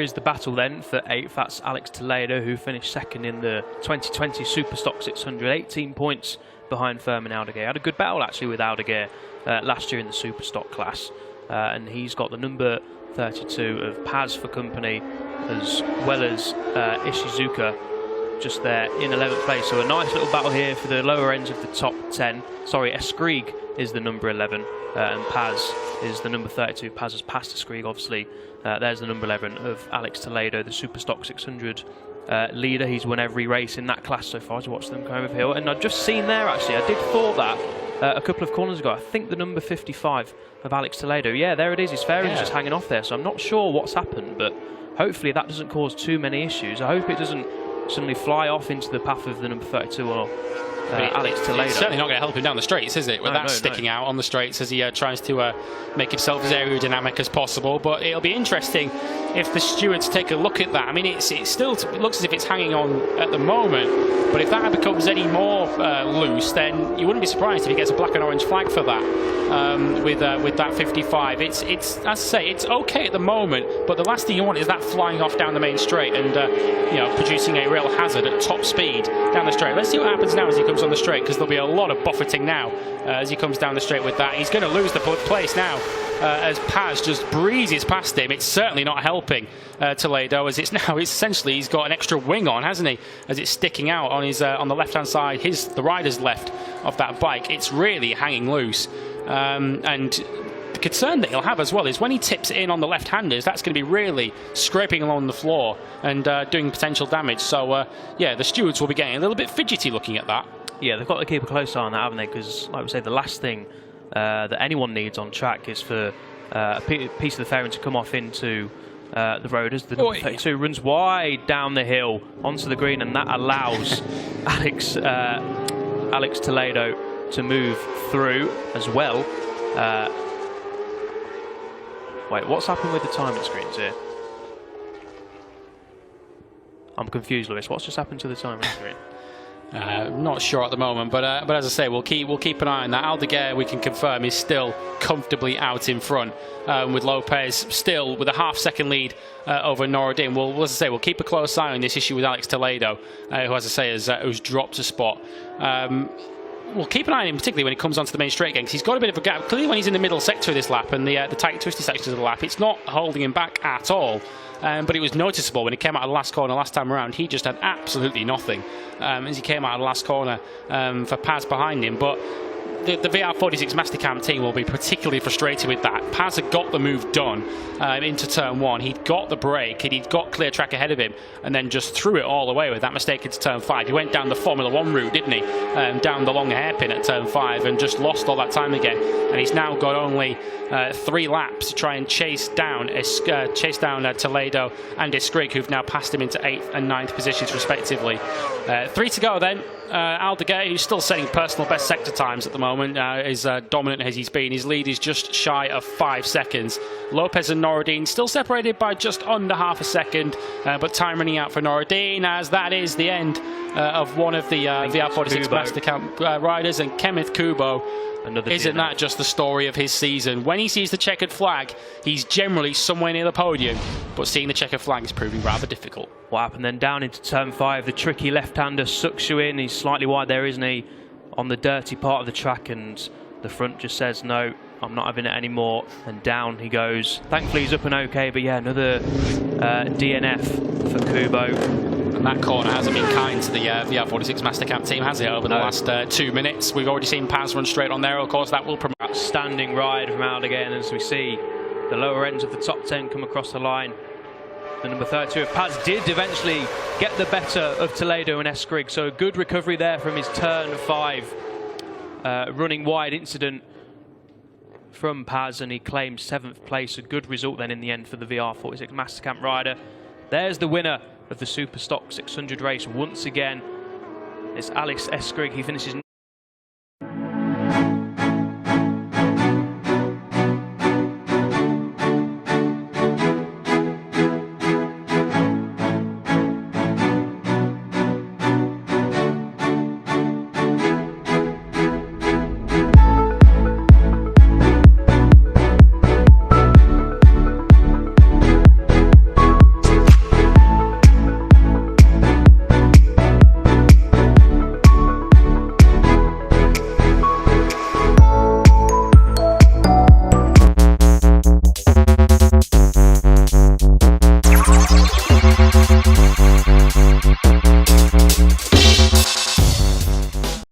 is the battle then for 8th. That's Alex Toledo, who finished second in the 2020 Superstock 600, 18 points behind Furman Aldeguer. Had a good battle actually with Aldeguer last year in the Superstock class, and he's got the number 32 of Paz for company, as well as Ishizuka just there in 11th place. So a nice little battle here for the lower ends of the top 10. Sorry, Eskrig is the number 11 and Paz is the number 32. Paz has passed Eskrig, obviously. There's the number 11 of Alex Toledo, the Superstock 600 leader. He's won every race in that class so far to watch them come over hill. And I've just seen there, actually, I did thought that a couple of corners ago. I think the number 55 of Alex Toledo. Yeah, there it is. His fairing's just hanging off there. So I'm not sure what's happened, but hopefully that doesn't cause too many issues. I hope it doesn't suddenly fly off into the path of the number 32 or Alex Toledo. It's certainly not going to help him down the straights, is it? With that sticking out on the straights as he tries to make himself as aerodynamic as possible. But it'll be interesting if the stewards take a look at that. I mean, it looks as if it's hanging on at the moment. But if that becomes any more loose, then you wouldn't be surprised if he gets a black and orange flag for that with that 55. It's as I say, it's okay at the moment. But the last thing you want is that flying off down the main straight and you know, producing a real hazard at top speed down the straight. Let's see what happens now as he comes on the straight, because there'll be a lot of buffeting now as he comes down the straight with that. He's going to lose the place now as Paz just breezes past him. It's certainly not helping Toledo, as it's now essentially he's got an extra wing on, hasn't he, as it's sticking out on his on the left hand side, the rider's left of that bike. It's really hanging loose, and the concern that he'll have as well is when he tips it in on the left-handers, that's going to be really scraping along the floor and doing potential damage. So yeah, the stewards will be getting a little bit fidgety looking at that. Yeah, they've got to keep a close eye on that, haven't they? Because, like we say, the last thing that anyone needs on track is for a piece of the fairing to come off into the road as the number 32 runs wide down the hill onto the green, and that allows Alex Toledo to move through as well. Wait, what's happened with the timing screens here? I'm confused, Lewis. What's just happened to the timing screen? Not sure at the moment, but as I say, we'll keep an eye on that. Aldeguer, we can confirm, is still comfortably out in front, with Lopez still with a half-second lead over Norodin. Well, as I say, we'll keep a close eye on this issue with Alex Toledo, who, as I say, who's dropped a spot. We'll keep an eye on him, particularly when he comes onto the main straight again, because he's got a bit of a gap. Clearly, when he's in the middle sector of this lap and the tight, twisty sections of the lap, it's not holding him back at all. But it was noticeable when he came out of the last corner last time around. He just had absolutely nothing as he came out of the last corner for Paz behind him. But the VR46 Mastercam team will be particularly frustrated with that. Paz had got the move done into turn one. He'd got the break, he'd got clear track ahead of him, and then just threw it all away with that mistake into turn 5. He went down the Formula 1 route, didn't he? Down the long hairpin at turn 5 and just lost all that time again. And he's now got only 3 laps to try and chase down Toledo and Eskrig, who've now passed him into 8th and 9th positions respectively. 3 to go then. Aldeguer, who's still setting personal best sector times at the moment, is dominant as he's been. His lead is just shy of 5 seconds. Lopez and Norodin still separated by just under half a second, but time running out for Norodin, as that is the end of one of the VR46 Mastercam riders, and Kenneth Kubo. Isn't that just the story of his season? When he sees the checkered flag, he's generally somewhere near the podium, but seeing the checkered flag is proving rather difficult. What happened then down into turn 5? The tricky left-hander sucks you in. He's slightly wide there, isn't he, on the dirty part of the track, and the front just says, no, I'm not having it anymore, and down he goes. Thankfully he's up and okay, but yeah, another DNF for Kubo. And that corner hasn't been kind to the VR46 Mastercam team, has it, over the last 2 minutes? We've already seen Paz run straight on there. Of course, that will promote. Outstanding ride from Aldeguer, as we see the lower ends of the top 10 come across the line. The number 32 of Paz did eventually get the better of Toledo and Eskrig, so a good recovery there from his turn 5 running wide incident from Paz, and he claimed 7th place. A good result then in the end for the VR46 Mastercam rider. There's the winner of the Superstock 600 race once again. It's Alex Eskrig. He finishes Bye.